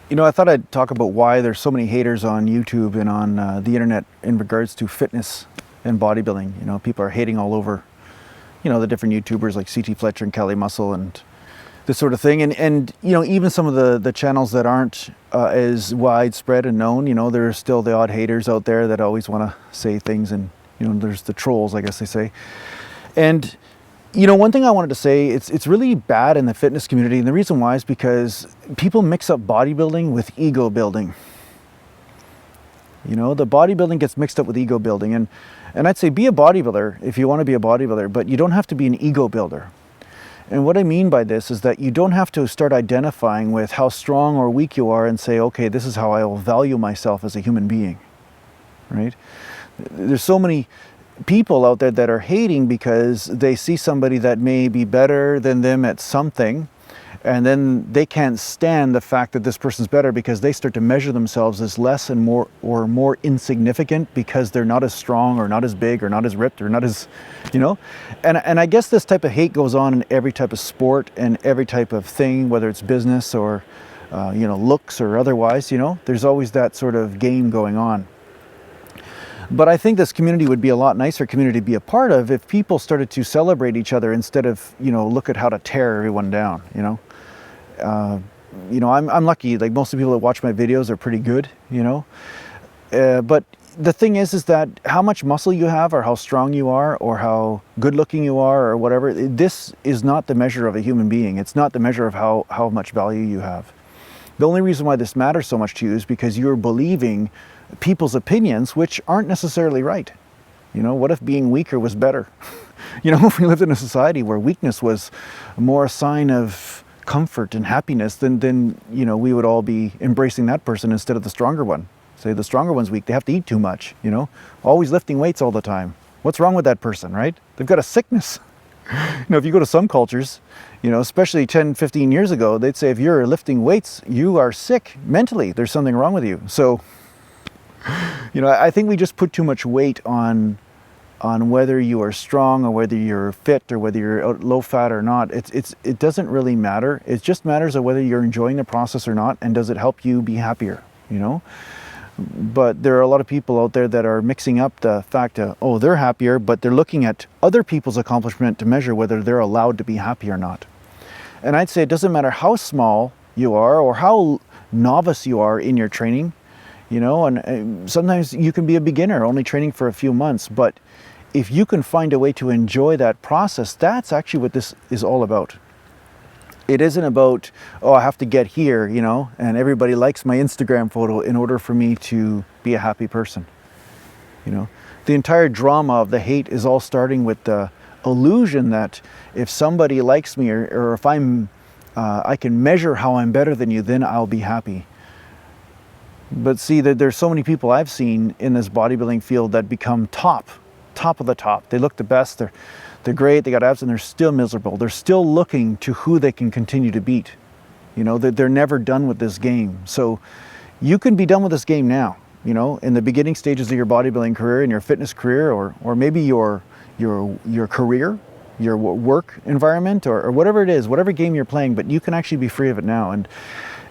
You know, I thought I'd talk about why there's so many haters on YouTube and on the internet in regards to fitness and bodybuilding. You know, people are hating all over, you know, the different YouTubers like CT Fletcher and Kelly Muscle and this sort of thing. And you know, even some of the channels that aren't as widespread and known, you know, there's still the odd haters out there that always want to say things, and, you know, there's the trolls, I guess they say. And you know, one thing I wanted to say, it's really bad in the fitness community, and the reason why is because people mix up bodybuilding with ego building. You know, the bodybuilding gets mixed up with ego building, and I'd say be a bodybuilder if you want to be a bodybuilder, but you don't have to be an ego builder. And what I mean by this is that you don't have to start identifying with how strong or weak you are and say, okay, this is how I will value myself as a human being, right? There's so many people out there that are hating because they see somebody that may be better than them at something, and then they can't stand the fact that this person's better because they start to measure themselves as less and more insignificant because they're not as strong or not as big or not as ripped or not as, you know. And I guess this type of hate goes on in every type of sport and every type of thing, whether it's business or you know, looks or otherwise. You know, there's always that sort of game going on. But I think this community would be a lot nicer community to be a part of if people started to celebrate each other instead of, you know, look at how to tear everyone down, you know. You know, I'm lucky, like most of the people that watch my videos are pretty good, you know. But the thing is that how much muscle you have or how strong you are or how good looking you are or whatever, this is not the measure of a human being. It's not the measure of how much value you have. The only reason why this matters so much to you is because you're believing people's opinions, which aren't necessarily right. You know, what if being weaker was better? You know, if we lived in a society where weakness was more a sign of comfort and happiness, then you know, we would all be embracing that person instead of the stronger one. Say the stronger one's weak, they have to eat too much, you know, always lifting weights all the time. What's wrong with that person, right? They've got a sickness. You know, if you go to some cultures, you know, especially 10, 15 years ago, they'd say if you're lifting weights, you are sick mentally. There's something wrong with you. So, you know, I think we just put too much weight on whether you are strong or whether you're fit or whether you're low fat or not. It doesn't really matter. It just matters of whether you're enjoying the process or not, and does it help you be happier, you know? But there are a lot of people out there that are mixing up the fact that, oh, they're happier, but they're looking at other people's accomplishment to measure whether they're allowed to be happy or not. And I'd say it doesn't matter how small you are or how novice you are in your training, you know, and sometimes you can be a beginner only training for a few months, but if you can find a way to enjoy that process, that's actually what this is all about. It isn't about, oh, I have to get here, you know, and everybody likes my Instagram photo in order for me to be a happy person. You know, the entire drama of the hate is all starting with the illusion that if somebody likes me or if I can measure how I'm better than you, then I'll be happy. But see, that there's so many people I've seen in this bodybuilding field that become top of the top. They look the best. They're great, they got abs, and they're still miserable. They're still looking to who they can continue to beat. You know, they're never done with this game. So you can be done with this game now, you know, in the beginning stages of your bodybuilding career, in your fitness career, or maybe your career, your work environment, or whatever it is, whatever game you're playing, but you can actually be free of it now.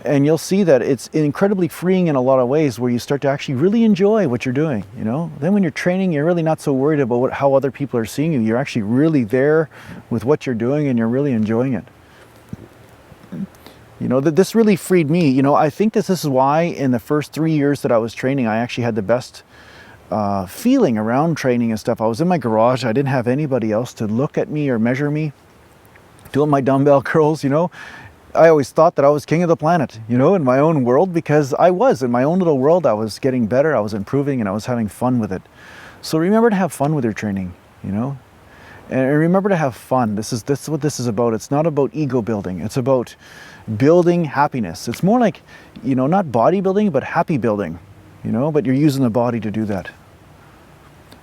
And you'll see that it's incredibly freeing in a lot of ways where you start to actually really enjoy what you're doing, you know? Then when you're training, you're really not so worried about how other people are seeing you. You're actually really there with what you're doing and you're really enjoying it. You know, this really freed me. You know, I think this is why in the first 3 years that I was training, I actually had the best feeling around training and stuff. I was in my garage. I didn't have anybody else to look at me or measure me, doing my dumbbell curls, you know? I always thought that I was king of the planet, you know, in my own world, because I was in my own little world. I was getting better, I was improving, and I was having fun with it. So remember to have fun with your training, you know, and remember to have fun. This is what this is about. It's not about ego building. It's about building happiness. It's more like, you know, not bodybuilding, but happy building, you know, but you're using the body to do that.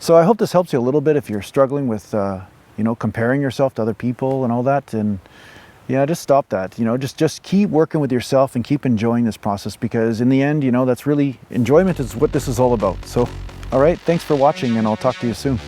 So I hope this helps you a little bit if you're struggling with, you know, comparing yourself to other people and all that. And yeah, just stop that, you know, just keep working with yourself and keep enjoying this process, because in the end, you know, that's really, enjoyment is what this is all about. So, all right, thanks for watching, and I'll talk to you soon.